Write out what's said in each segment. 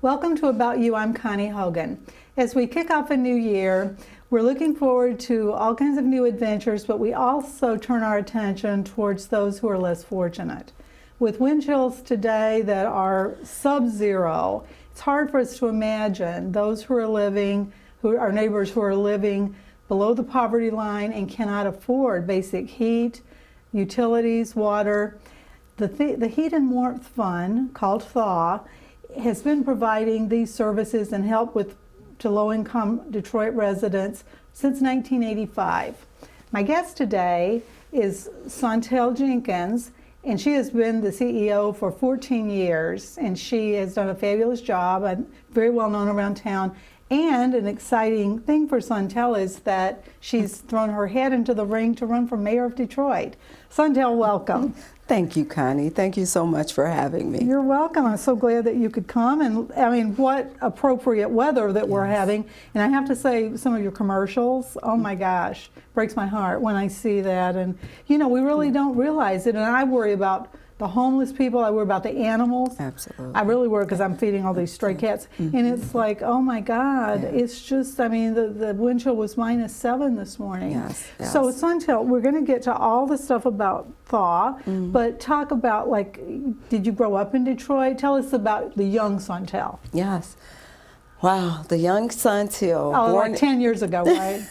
Welcome to About You. I'm Connie Hogan. As we kick off a new year, we're looking forward to all kinds of new adventures, but we also turn our attention towards those who are less fortunate. With wind chills today that are sub-zero, it's hard for us to imagine those who are living, our neighbors who are living below the poverty line and cannot afford basic heat, utilities, water. The Heat and Warmth Fund, called THAW, has been providing these services and help to low-income Detroit residents since 1985. My guest today is Saunteel Jenkins, and she has been the CEO for 14 years, and she has done a fabulous job and very well known around town. And an exciting thing for Saunteel is that she's thrown her head into the ring to run for mayor of Detroit. Saunteel, welcome. Thank you, Connie. Thank you so much for having me. You're welcome. I'm so glad that you could come. And I mean, what appropriate weather that we're having. And I have to say, some of your commercials, oh my gosh, breaks my heart when I see that. And, you know, we really don't realize it. And I worry about the homeless people. I worry about the animals. Absolutely. I really worry because I'm feeding all these stray cats. And it's like, oh my God, it's just, I mean, the wind chill was -7 this morning. Yes. So Saunteel, we're going to get to all the stuff about THAW, but talk about, like, did you grow up in Detroit? Tell us about the young Saunteel. Yes. Wow, the young Saunteel. Oh, born like 10 years ago, right?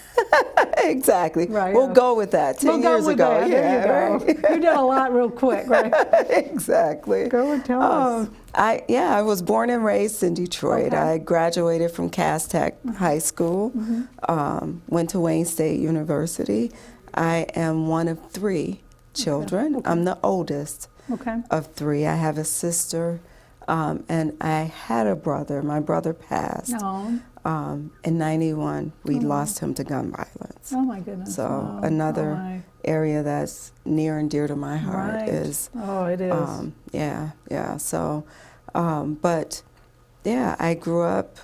Exactly. Right. We'll go with that. 10 years ago. That. Yeah, there you go. right. You did a lot real quick, right? Exactly. Go and tell us. I was born and raised in Detroit. Okay. I graduated from Cass Tech High School, went to Wayne State University. I am one of 3 children. Okay. I'm the oldest of 3. I have a sister. And I had a brother. My brother passed. No. In '91, we lost him to gun violence. Oh my goodness. So another area that's near and dear to my heart is. Oh, it is. Yeah. So, but yeah, I grew up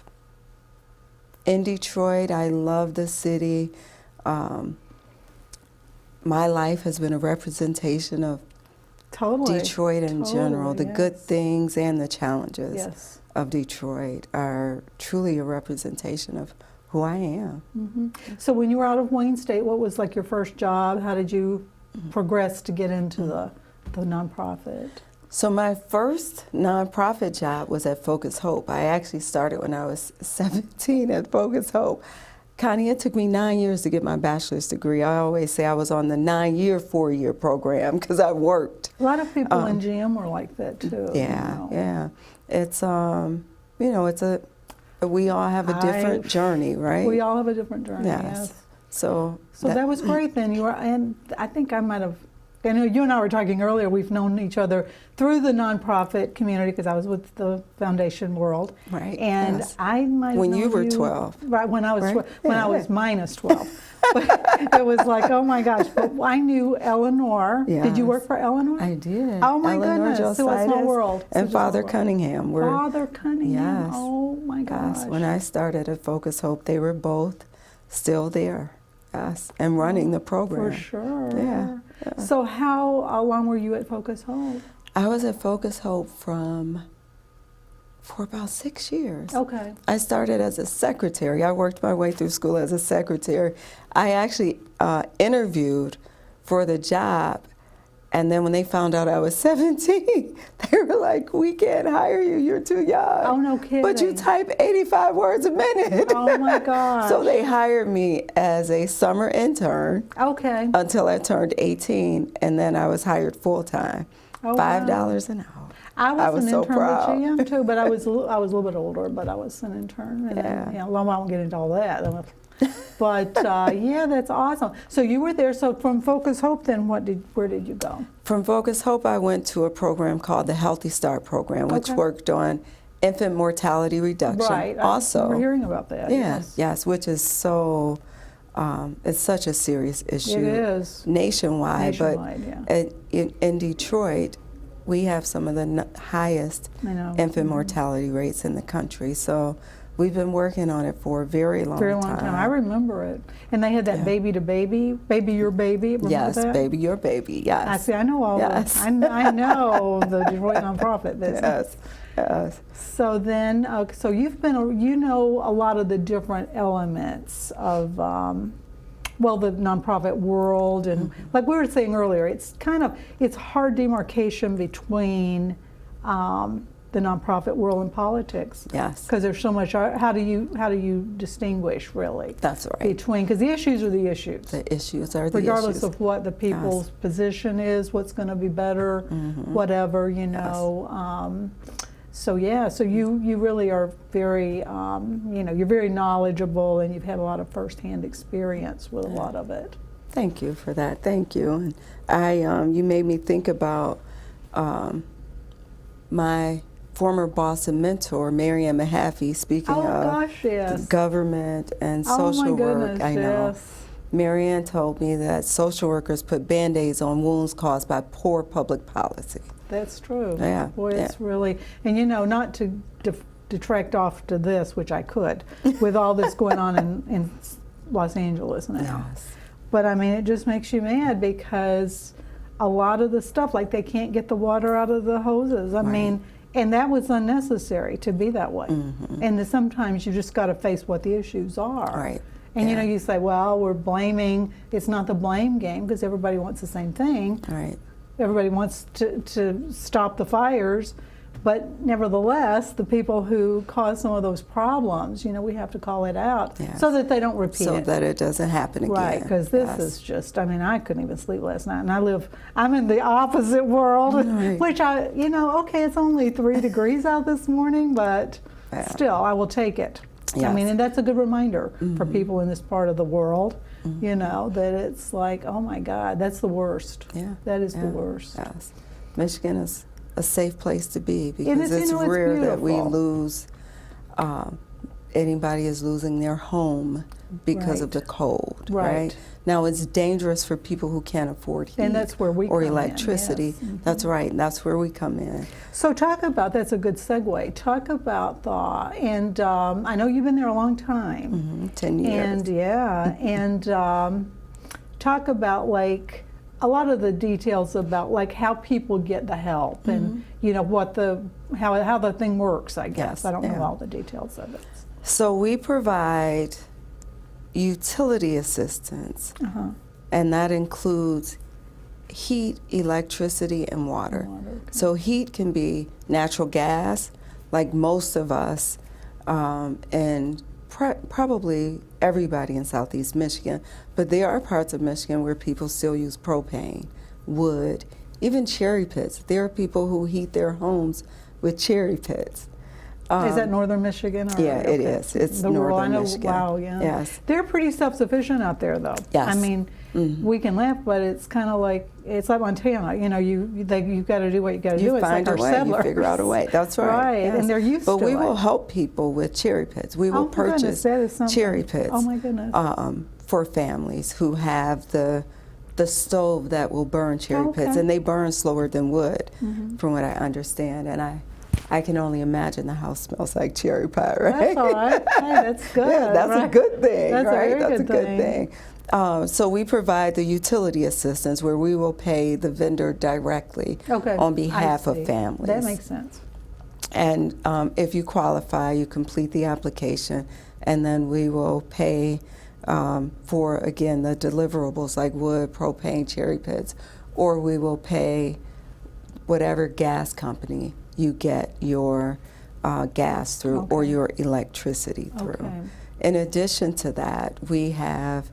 in Detroit. I love the city. My life has been a representation of Detroit in general. The good things and the challenges of Detroit are truly a representation of who I am. So when you were out of Wayne State, what was like your first job? How did you progress to get into the nonprofit? So my first nonprofit job was at Focus Hope. I actually started when I was 17 at Focus Hope. Connie, it took me 9 years to get my bachelor's degree. I always say I was on the 9-year, 4-year program because I worked. A lot of people in GM were like that too. Yeah. It's we all have a different journey, right? We all have a different journey. Yes. So that was great then. You were, and I think I might have. I know you and I were talking earlier. We've known each other through the nonprofit community because I was with the Foundation World. Right. And I might have when known you were 12. Right. When I was when I was minus 12. But it was like, oh my gosh. But I knew Eleanor. Yes. Did you work for Eleanor? I did. Oh my Eleanor goodness. So a small world. And Father Cunningham were. Father Cunningham. Yes. Oh my gosh. Yes. When I started at Focus Hope, they were both still there. Yes, and running the program. For sure. Yeah. So how long were you at Focus Hope? I was at Focus Hope for about 6 years. Okay. I started as a secretary. I worked my way through school as a secretary. I actually interviewed for the job, and then when they found out I was 17, they were like, "We can't hire you. You're too young." Oh, no kidding. But you type 85 words a minute. Oh my gosh. So they hired me as a summer intern. Okay. Until I turned 18, and then I was hired full time, $5 an hour. I was an so intern proud. with GM too, but I was a little bit older, but I was an intern. And then, I won't get into all that. But yeah, that's awesome. So you were there. So from Focus Hope, then where did you go? From Focus Hope, I went to a program called the Healthy Start Program, which worked on infant mortality reduction. Right. Also, we're hearing about that. Yes, which is so. It's such a serious issue. It is nationwide, but in Detroit, we have some of the highest infant mortality rates in the country. So We've been working on it for a very long time. Very long time. I remember it. And they had that baby to baby, baby your baby. Remember Yes, that? baby your baby. Yes. I see. I know all Yes. I know the Detroit nonprofit business. Yes. Yes. So then, so you've been, you know, a lot of the different elements of, well, the nonprofit world, and like we were saying earlier, it's hard demarcation between the nonprofit world and politics. Yes. Because there's so much. How do you distinguish really? That's right. Between, because the issues are the issues. The issues are the regardless issues. of what the people's position is, what's going to be better, whatever, you know. So yeah, so you really are very, you know, you're very knowledgeable, and you've had a lot of firsthand experience with a lot of it. Thank you for that. Thank you. And you made me think about my former boss and mentor, Marianne Mahaffey, speaking of government and social work. I know. Yes. Marianne told me that social workers put Band-Aids on wounds caused by poor public policy. That's true. Yeah. Boy, it's really, and you know, not to detract off to this, which I could, with all this going on in Los Angeles now. Yes. But I mean, it just makes you mad because a lot of the stuff, like they can't get the water out of the hoses. I mean, and that was unnecessary to be that way. And sometimes you just got to face what the issues are. Right. And you know, you say, well, we're blaming, it's not the blame game because everybody wants the same thing. Right. Everybody wants to stop the fires, but nevertheless, the people who cause some of those problems, you know, we have to call it out so that they don't repeat it. So that it doesn't happen again. Right, because this is just, I mean, I couldn't even sleep last night, and I'm in the opposite world, which you know, okay, it's only 3 degrees out this morning, but still, I will take it. Yes. I mean, and that's a good reminder for people in this part of the world, you know, that it's like, oh my God, that's the worst. Yeah. That is the worst. Yes. Michigan is a safe place to be because it's you know, rare it's that we beautiful. lose, anybody is losing their home because of the cold, right? Now it's dangerous for people who can't afford heat and that's where we or come electricity. In, yes. That's right, and that's where we come in. So talk about, that's a good segue, talk about THAW, and I know you've been there a long time. 10 years. And talk about like a lot of the details about like how people get the help and you know what how the thing works, I guess. Yes, I don't know all the details of it. So we provide utility assistance, and that includes heat, electricity, and water. So heat can be natural gas, like most of us, and probably everybody in Southeast Michigan, but there are parts of Michigan where people still use propane, wood, even cherry pits. There are people who heat their homes with cherry pits. Is that northern Michigan? Or, yeah, it is. It's northern Michigan. Wow, yeah. Yes. They're pretty self-sufficient out there, though. Yes. I mean, we can laugh, but it's kind of like, it's like Montana. You know, you've got to do what you got to do. It's find like a our way. settlers. You figure out a way. That's right. Right, yes. and they're used to it. But we will help people with cherry pits. We will purchase cherry pits. Oh my goodness. For families who have the stove that will burn cherry pits, and they burn slower than wood, from what I understand. And I can only imagine the house smells like cherry pie, right? That's all right. Hey, that's good. Yeah, that's a good thing, that's right? A very that's good a good thing. So we provide the utility assistance where we will pay the vendor directly on behalf of families. That makes sense. And if you qualify, you complete the application, and then we will pay for, again, the deliverables like wood, propane, cherry pits, or we will pay whatever gas company you get your gas through or your electricity through. In addition to that, we have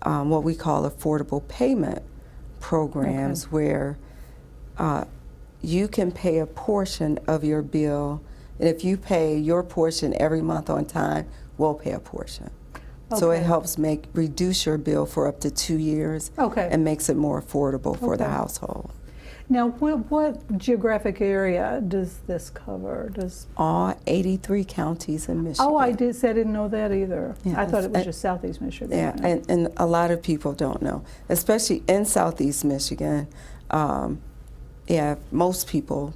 what we call affordable payment programs where you can pay a portion of your bill, and if you pay your portion every month on time, we'll pay a portion. So it helps reduce your bill for up to 2 years and makes it more affordable for the household. Now, what geographic area does this cover? All 83 counties in Michigan. Oh, I didn't know that either. Yeah, I thought it was just Southeast Michigan. Yeah, and a lot of people don't know, especially in Southeast Michigan. Most people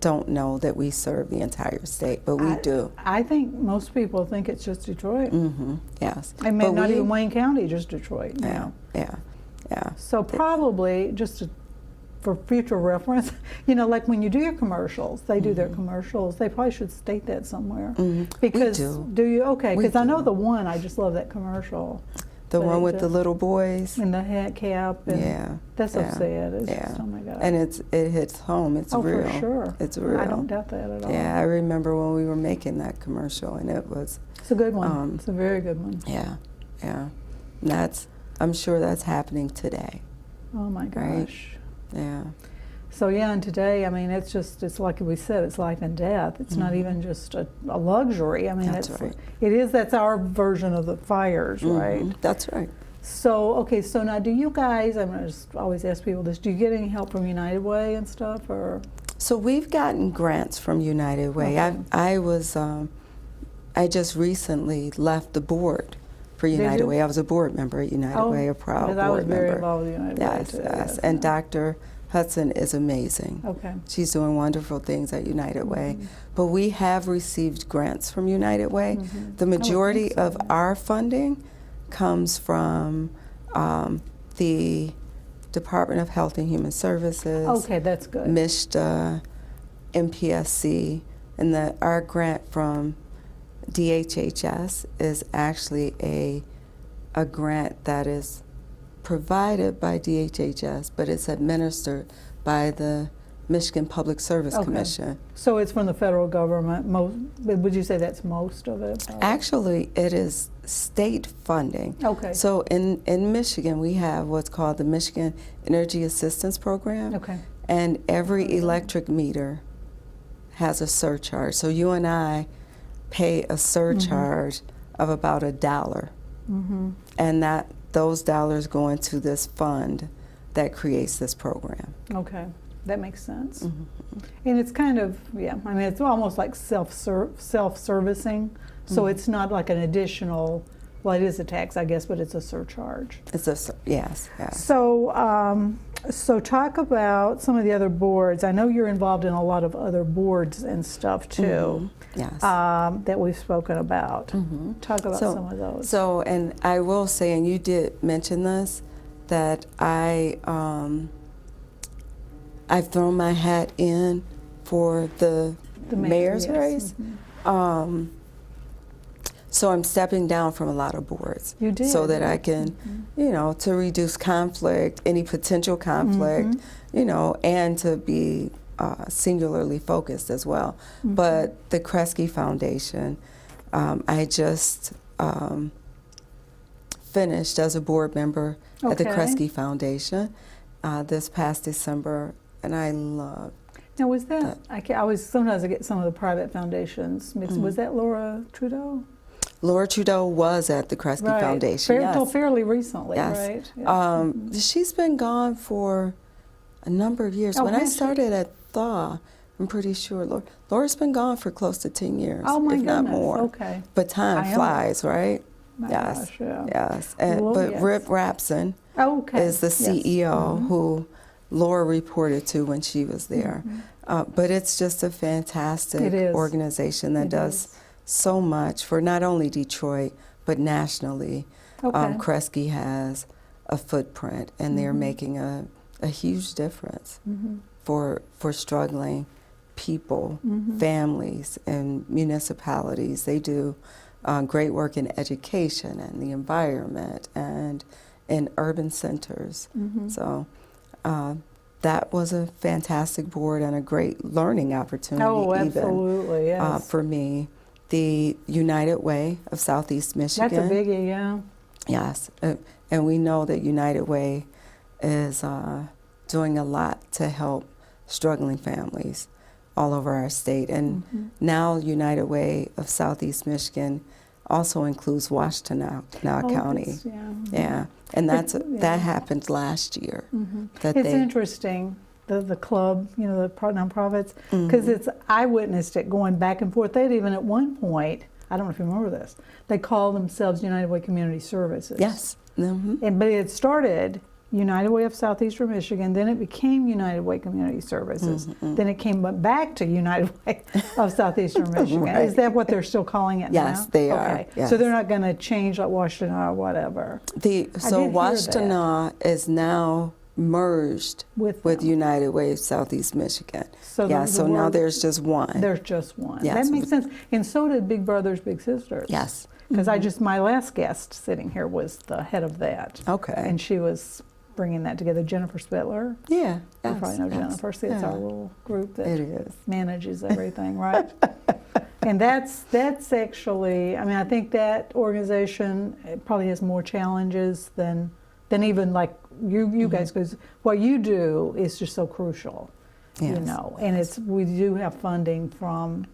don't know that we serve the entire state, but we do. I think most people think it's just Detroit. Yes. I mean, not even Wayne County, just Detroit. Yeah, yeah, yeah. So probably, just for future reference, you know, like when you do your commercials, they do their commercials, they probably should state that somewhere. Because, we do you? Okay, because I know do. the one, I just love that commercial. The one with the little boys. And the hat cap. And Yeah. That's so yeah, sad. It's yeah. just, oh my God. And it hits home. It's real. For sure. It's real. I don't doubt that at all. Yeah, I remember when we were making that commercial, and it was. It's a good one. It's a very good one. Yeah, yeah. And I'm sure that's happening today. Oh my gosh. Right? Yeah. So yeah, and today, I mean, it's like we said, it's life and death. It's not even just a luxury. I mean, That's right. that's our version of the fires, right? That's right. So, okay, so now do you guys, I'm gonna just always ask people this, do you get any help from United Way and stuff, or? So we've gotten grants from United Way. Okay. I just recently left the board for United Way. I was a board member at United Way, a proud board member. I was very involved with United Way too. Yes, and Dr. Hudson is amazing. Okay. She's doing wonderful things at United Way. But we have received grants from United Way. The majority of our funding comes from the Department of Health and Human Services. Okay, that's good. MISHDA, MPSC, and our grant from DHHS is actually a grant that is provided by DHHS, but it's administered by the Michigan Public Service Commission. So it's from the federal government. Would you say that's most of it? Actually, it is state funding. Okay. So in Michigan, we have what's called the Michigan Energy Assistance Program. Okay. And every electric meter has a surcharge. So you and I pay a surcharge of about $1. And those dollars go into this fund that creates this program. Okay, that makes sense. And it's kind of, yeah, I mean, it's almost like self-servicing. So it's not like an additional, well, it is a tax, I guess, but it's a surcharge. Yes. So talk about some of the other boards. I know you're involved in a lot of other boards and stuff too. Yes. That we've spoken about. Talk about some of those. So, and I will say, and you did mention this, that I've thrown my hat in for the mayor's race. So I'm stepping down from a lot of boards. You did. So that I can, you know, to reduce conflict, any potential conflict, you know, and to be singularly focused as well. But the Kresge Foundation, I just finished as a board member at the Kresge Foundation this past December, and I love. Now, was that, sometimes I get some of the private foundations mixed. Was that Laura Trudeau? Laura Trudeau was at the Kresge Foundation. Until fairly recently, right? Yes. She's been gone for a number of years. When I started at THAW, I'm pretty sure Laura's been gone for close to 10 years, if not more. Okay. But time flies, right? My yes. gosh, yeah. Yes. But Rip Rapson is the CEO who Laura reported to when she was there. But it's just a fantastic organization that does so much for not only Detroit, but nationally. Kresge has a footprint, and they're making a huge difference for struggling people, families, and municipalities. They do great work in education and the environment and in urban centers. So that was a fantastic board and a great learning opportunity even for me. The United Way of Southeast Michigan. That's a biggie, yeah. Yes, and we know that United Way is doing a lot to help struggling families all over our state. And now United Way of Southeast Michigan also includes Washtenaw County. Yeah, and that happened last year. It's interesting. The club, you know, the nonprofits, because I witnessed it going back and forth. They'd even at one point, I don't know if you remember this, they called themselves United Way Community Services. Yes. But it had started United Way of Southeastern Michigan, then it became United Way Community Services, then it came back to United Way of Southeastern Michigan. Right. Is that what they're still calling it now? Yes, they are. Okay, Yes. so they're not going to change like Washtenaw or whatever. So did hear Washtenaw is now merged With with them. United Way of Southeast Michigan. So Yeah, the so now word- there's just one. There's just one. Yes. That makes sense. And so did Big Brothers Big Sisters. Yes. Because my last guest sitting here was the head of that. Okay. And she was bringing that together. Jennifer Spittler. Yeah. You probably know Jennifer. See, it's our little group that It is. manages everything, right? And that's actually, I mean, I think that organization probably has more challenges than even like you guys, because what you do is just so crucial, you Yes. know. And we do have funding from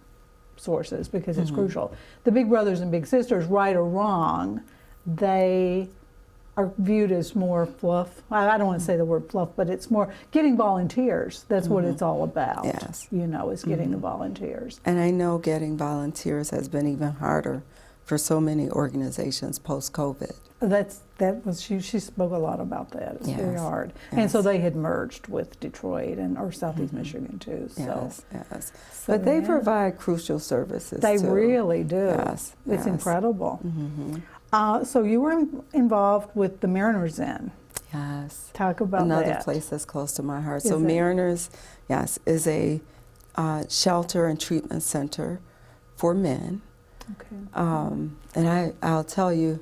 sources because it's crucial. The Big Brothers and Big Sisters, right or wrong, they are viewed as more fluff. I don't want to say the word fluff, but it's more getting volunteers. That's what it's all about. Yes. You know, is getting the volunteers. And I know getting volunteers has been even harder for so many organizations post-COVID. She spoke a lot about that. It's very Yes, hard. And so yes. they had merged with Detroit or Southeast Michigan too. So Yes, yes. So, But they yeah. provide crucial services they too. really do. Yes, It's yes. incredible. So you were involved with the Mariners Inn. Yes. Talk about Another that. place that's close to my heart. Is So it? Mariners, yes, is a shelter and treatment center for men. Okay. And I'll tell you,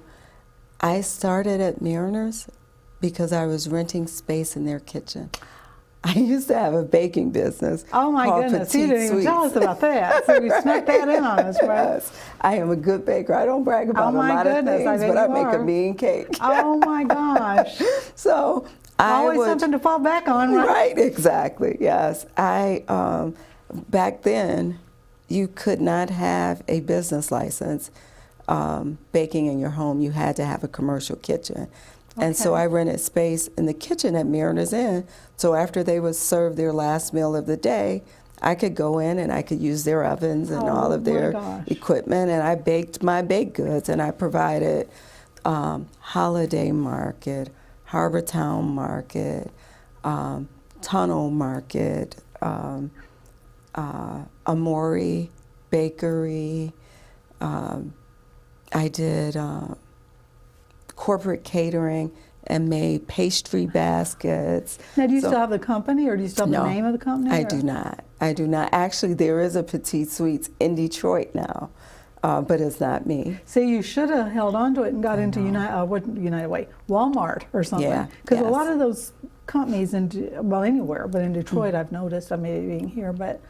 I started at Mariners because I was renting space in their kitchen. I used to have a baking business. Oh my called goodness, you Petite didn't even tell us Sweets. about that. So you snuck that in on us, right? Yes, I am a good baker. I don't brag about Oh my a lot goodness, I of things, bet but I you make are. a mean cake. Oh my gosh. So I Always would, something to fall back on, right? Right, exactly. Yes, I back then you could not have a business license baking in your home. You had to have a commercial kitchen. And so Okay. I rented space in the kitchen at Mariners Inn. So after they would serve their last meal of the day, I could go in and I could use their ovens and all of my their gosh. equipment, and I baked my baked goods, and I provided Holiday Market, Harbor Town Market, Tunnel Market, Amori Bakery. I did corporate catering and made pastry baskets. Now, do you So- still have the company, or do you still have No, the name of the company? I or- do not. I do not. Actually, there is a Petite Sweets in Detroit now, but it's not me. See, you should have held on to it and got into United Way, Walmart or something. Yeah, Because a yes. lot of those companies, anywhere, but in Detroit, I've noticed, I may be being here, but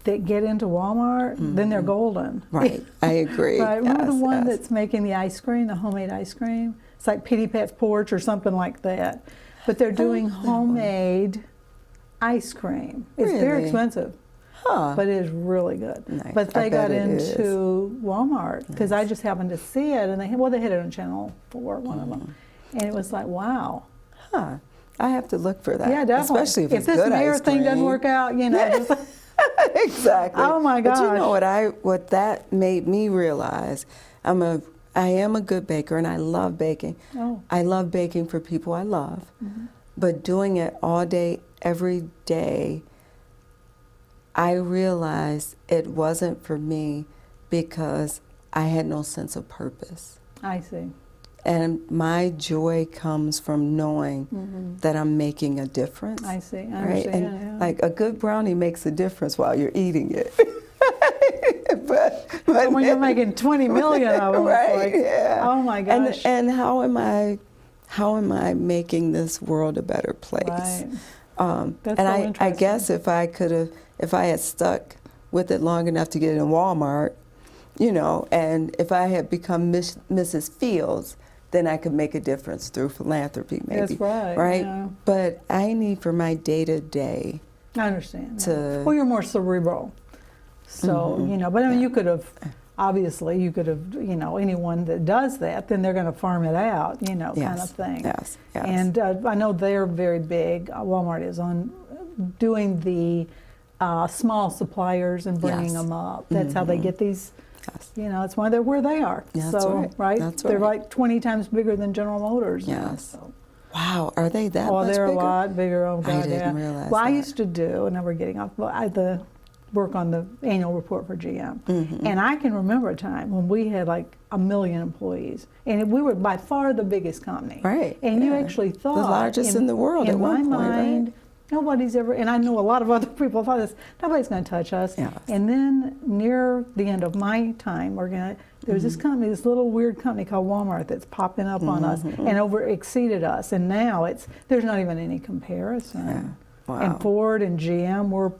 that get into Walmart, then they're golden. Right. I agree. Right. Remember the Yes, one yes. that's making the ice cream, the homemade ice cream? It's like Pitty Pat's Porch or something like that. But they're doing that one. homemade ice cream. It's very Really? expensive, Huh. but it is really good. Nice. But I they got bet it is. into Walmart because I just happened to see it, and they had it on Channel 4, one of them, and it was like, wow. Huh. I have to look for that. Yeah, definitely. Especially if it's this good mayor ice thing doesn't cream. work out, just, Exactly. Oh, my But you gosh. know what that made me realize? I am a good baker, and I love baking. Oh. I love baking for people I love, but doing it all day, every day, I realized it wasn't for me because I had no sense of purpose. I see. And my joy comes from knowing that I'm making a difference. I see. I Right? understand. And yeah. like a good brownie makes a difference while you're eating it. but when you're making 20 million of them, right? it's like, Yeah. oh my gosh. And how am I making this world a better place? Right. That's And so I interesting. guess if I had stuck with it long enough to get it in Walmart, and if I had become Mrs. Fields, then I could make a difference through philanthropy, maybe. That's right, Right? yeah. But I need for my day-to-day. I understand. To- Well, you're more cerebral. So, but I mean, you could have, obviously, anyone that does that, then they're going to farm it out, kind of thing. Yes, yes. And I know they're very big, Walmart is, on doing the small suppliers and bringing Yes. them up. That's how they get these, Yes. it's why they're where they are. That's so, right. That's They're right. like 20 times bigger than General Motors now. Yes. So. Wow, are they that Oh, much they're bigger? a lot bigger. Oh, God, I didn't yeah. realize Well, I that. used to do, and now we're getting off, the work on the annual report for GM. Mm-hmm. And I can remember a time when we had like 1 million employees, and we were by far the biggest company. Right. And you yeah. actually thought the largest in the world in at my one point, mind, right? nobody's ever, and I know a lot of other people thought this, nobody's going to touch us. Yes. And then near the end of my time, there's this company, this little weird company called Walmart that's popping up on us and exceeded us. And now there's not even any comparison. Yeah. Wow. And Ford and GM, we're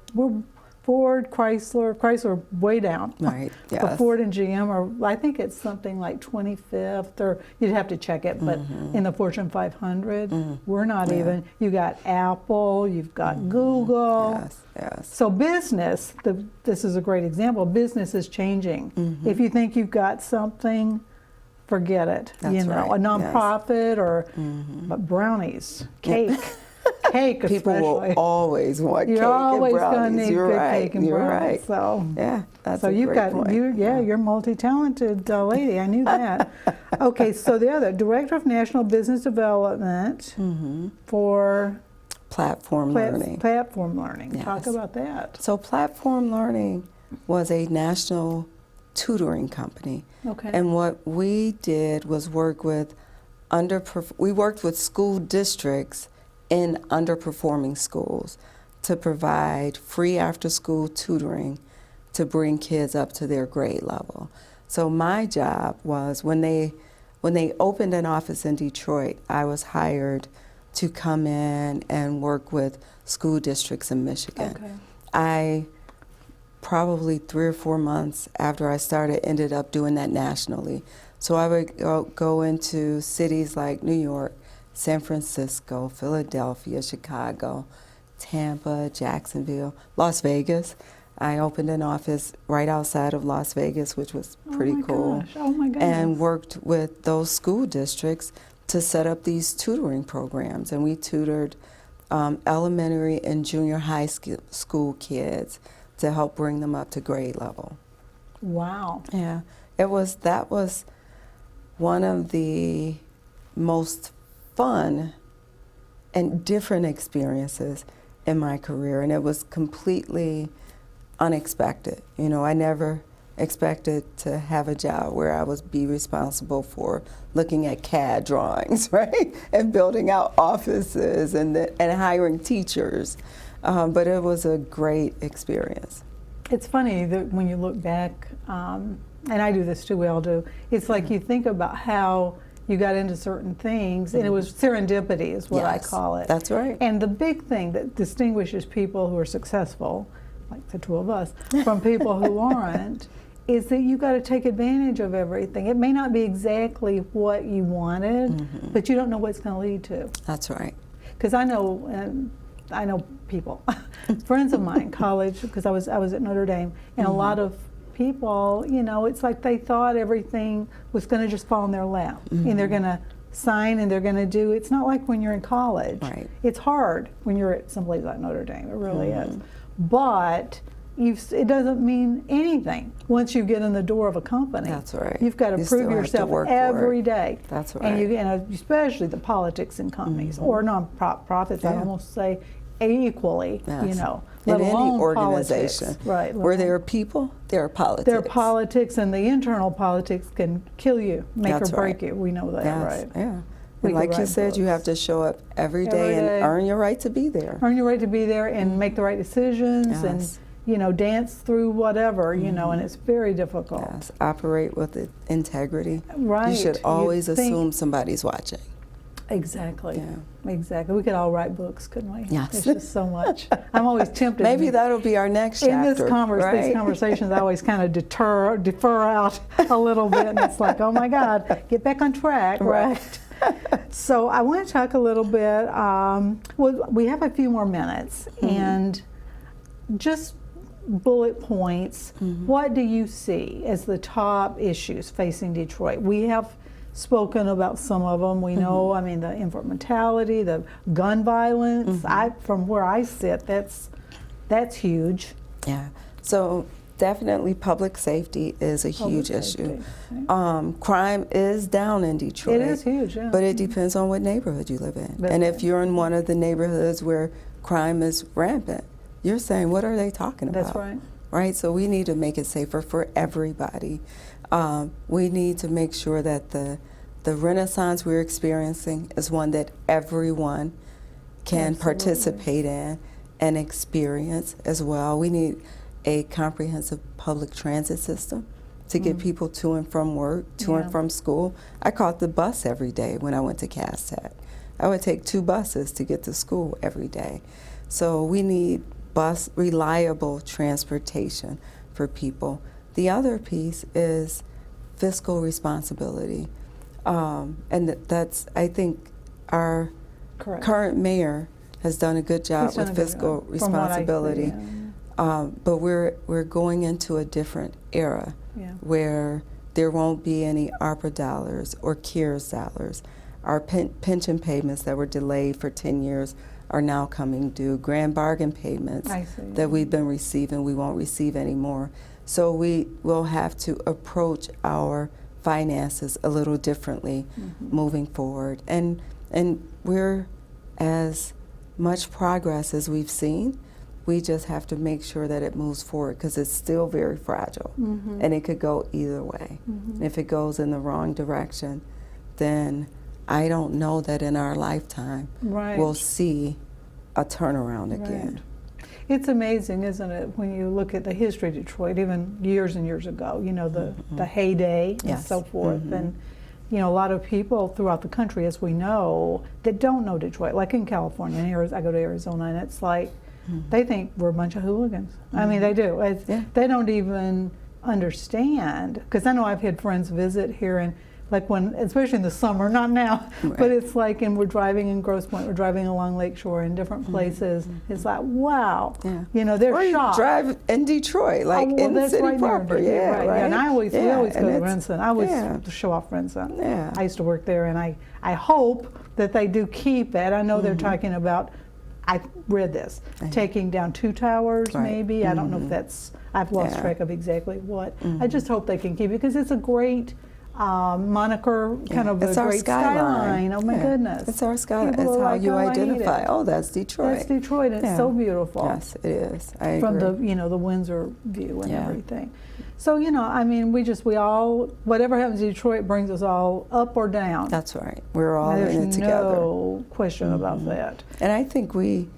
Ford, Chrysler way down. Right, But yes. Ford and GM are, I think it's something like 25th, or you'd have to check it, but in the Fortune 500, we're not even. You got Apple, you've got Google. Yes, yes. So business, this is a great example, business is changing. If you think you've got something, forget it. That's you know, right, a nonprofit but brownies, cake. Cake People especially. will always want You're cake always and going to brownies. need You're good right. cake and You're brownies. right. So, Yeah, that's so a you've great got point. you're multi-talented lady. I knew that. Okay, so the other Director of National Business Development for Platform learning. Platform learning. Yes. Talk about that. So Platform Learning was a national tutoring company. Okay. And what we did was work with school districts in underperforming schools to provide free after-school tutoring to bring kids up to their grade level. So my job was when they opened an office in Detroit, I was hired to come in and work with school districts in Michigan. Okay. I probably 3 or 4 months after I started ended up doing that nationally. So I would go into cities like New York, San Francisco, Philadelphia, Chicago, Tampa, Jacksonville, Las Vegas. I opened an office right outside of Las Vegas, which was pretty cool. Gosh. Oh my goodness. And worked with those school districts to set up these tutoring programs. And we tutored elementary and junior high school kids to help bring them up to grade level. Wow. Yeah, that was one of the most fun and different experiences in my career, and it was completely unexpected. You know, I never expected to have a job where I would be responsible for looking at CAD drawings, right, and building out offices and hiring teachers. But it was a great experience. It's funny that when you look back, and I do this too, we all do, it's like you think about how you got into certain things, and it was serendipity is what I Yes, call it. that's right. And the big thing that distinguishes people who are successful, like the two of us, from people who aren't, is that you got to take advantage of everything. It may not be exactly what you wanted, but you don't know what it's going to lead to. That's right. Because I know people, friends of mine, college, because I was at Notre Dame, and a lot of people, you know, it's like they thought everything was going to just fall in their lap, and they're going to sign and they're going to do. It's not like when you're in college. Right. It's hard when you're at someplace like Notre Dame. It really is. But it doesn't mean anything once you get in the door of a company. That's right. You've got to You still prove have to yourself work for every it. day. That's right. And especially the politics in companies or non-profits, I'd Yeah. almost say equally, Yes. you know, In let any alone organization, politics. Right. where there are people, there are politics. There are politics, and the internal politics can kill you, make That's or break right. you. We know that, Yes, right? yeah. We And could like you write said, you books. have to show up every Every day day. and earn your right to be there. Earn your right to be there and make the right decisions and, Yes. you know, dance through whatever, you know, and it's very difficult. Yes, operate with integrity. Right. You should You always think- assume somebody's watching. Exactly. Yeah. Exactly. We could all write books, couldn't we? Yes. There's just so much. I'm always tempted. Maybe that'll be our next in chapter. this these right? conversations, I always kind of defer out a little bit, and it's like, oh my God, get back on track, right? So I want to talk a little bit. Well, we have a few more minutes, and just bullet points. What do you see as the top issues facing Detroit? We have spoken about some of them. We know, I mean, the infant mortality, the gun violence. From where I sit, that's huge. Yeah. So definitely public safety is a Public huge safety, issue. right. Crime is down in Detroit. It is huge, yeah. But it depends on what neighborhood you live in. That's and right. if you're in one of the neighborhoods where crime is rampant, you're saying, what are they talking about? That's right. Right? So we need to make it safer for everybody. We need to make sure that the renaissance we're experiencing is one that everyone can Absolutely. participate in and experience as well. We need a comprehensive public transit system to get people to and from work, to Yeah. and from school. I caught the bus every day when I went to Cass Tech. I would take 2 buses to get to school every day. So we need reliable transportation for people. The other piece is fiscal responsibility. And that's, I think, our Correct. current mayor has done a good job He's done with a good fiscal job, from what I see, responsibility. But we're going into a different era Yeah. where there won't be any ARPA dollars or CARES dollars. Our pension payments that were delayed for 10 years are now coming due. Grand bargain payments I see. that we've been receiving, we won't receive anymore. So we will have to approach our finances a little differently moving forward. And we're, as much progress as we've seen, we just have to make sure that it moves forward because it's still very fragile and it could go either way. And if it goes in the wrong direction, then I don't know that in our lifetime Right. we'll see a turnaround again. Right. It's amazing, isn't it, when you look at the history of Detroit, even years and years ago, you know, the heyday and Yes. so forth. And, you know, a lot of people throughout the country, as we know, that don't know Detroit, like in California, and I go to Arizona, and it's like, they think we're a bunch of hooligans. I mean, they do. Yeah. They don't even understand, because I know I've had friends visit here, and like when, especially in the summer, not now, but Right. it's like, and we're driving in Grosse Pointe, we're driving along Lakeshore in different places. It's like, wow, Yeah. you know, they're Or you shocked. drive in Detroit, like Oh, well, in the that's city right there in proper. Detroit, Yeah, right. right. Yeah, and we always Yeah, go and to it's- Renton. I always yeah. show off Renton. Yeah. I used to work there, and I hope that they do keep it. I know they're talking about, I read this, taking down 2 towers Right. maybe. I don't know if that's, I've lost Yeah. track of exactly what. I just hope they can keep it because it's a great moniker, kind of It's a our great skyline. Oh my Yeah. goodness. It's our skyline. People It's are how like, you "Oh, I hate identify. it." Oh, that's Detroit. That's Detroit. And it's Yeah. so beautiful. Yes, it is. I From agree. the, you know, the Windsor view and Yeah. everything. So, you know, I mean, we all, whatever happens in Detroit brings us all up or down. That's right. We're all There's in it together. no question about that. And I think we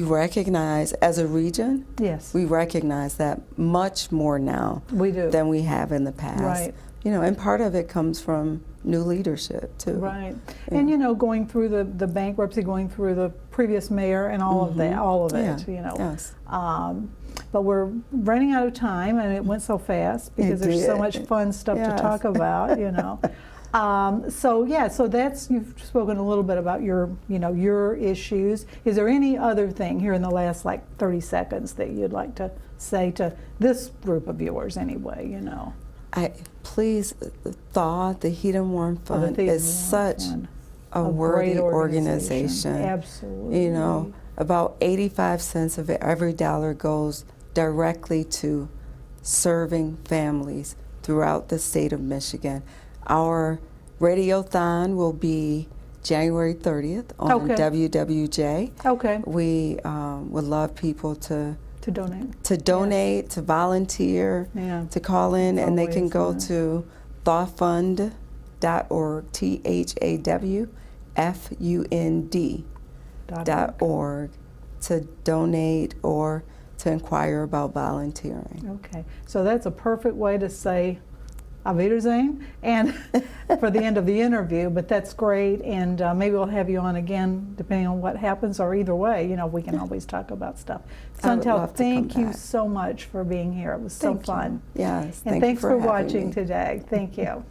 recognize, as a region, Yes, we recognize that much more now we do. than we have in the past. Right. You know, and part of it comes from new leadership too. Right. Yeah. And, you know, going through the bankruptcy, going through the previous mayor and all of that, all of it, Yeah. you know. Yes. But we're running out of time, and it went so fast because It there's so did. much fun stuff Yes. to talk about, you know. So that's, you've spoken a little bit about your, you know, your issues. Is there any other thing here in the last like 30 seconds that you'd like to say to this group of viewers anyway, you know? Please, THAW, the Heat and Warm Oh, the Fund, Heat and is Warm such Fund. a A worthy great organization. Absolutely. You know, about 85 cents of every dollar goes directly to serving families throughout the state of Michigan. Our radiothon will be January 30th on Okay. WWJ. Okay, We would love people to to donate. donate, to volunteer, Yeah. to call in, It's and they can go always, to thawfund.org, THAWFUND.org, to donate or to inquire about volunteering. Okay, so that's a perfect way to say Auf Wiedersehen and for the end of the interview, but that's great, and maybe we'll have you on again depending on what happens, or either way, you know, we can always talk about stuff. I would Saunteel, love to thank come you back. so much for being here. It was so Thank you. fun. Yes, And thank thanks you for having watching me. today. Thank you.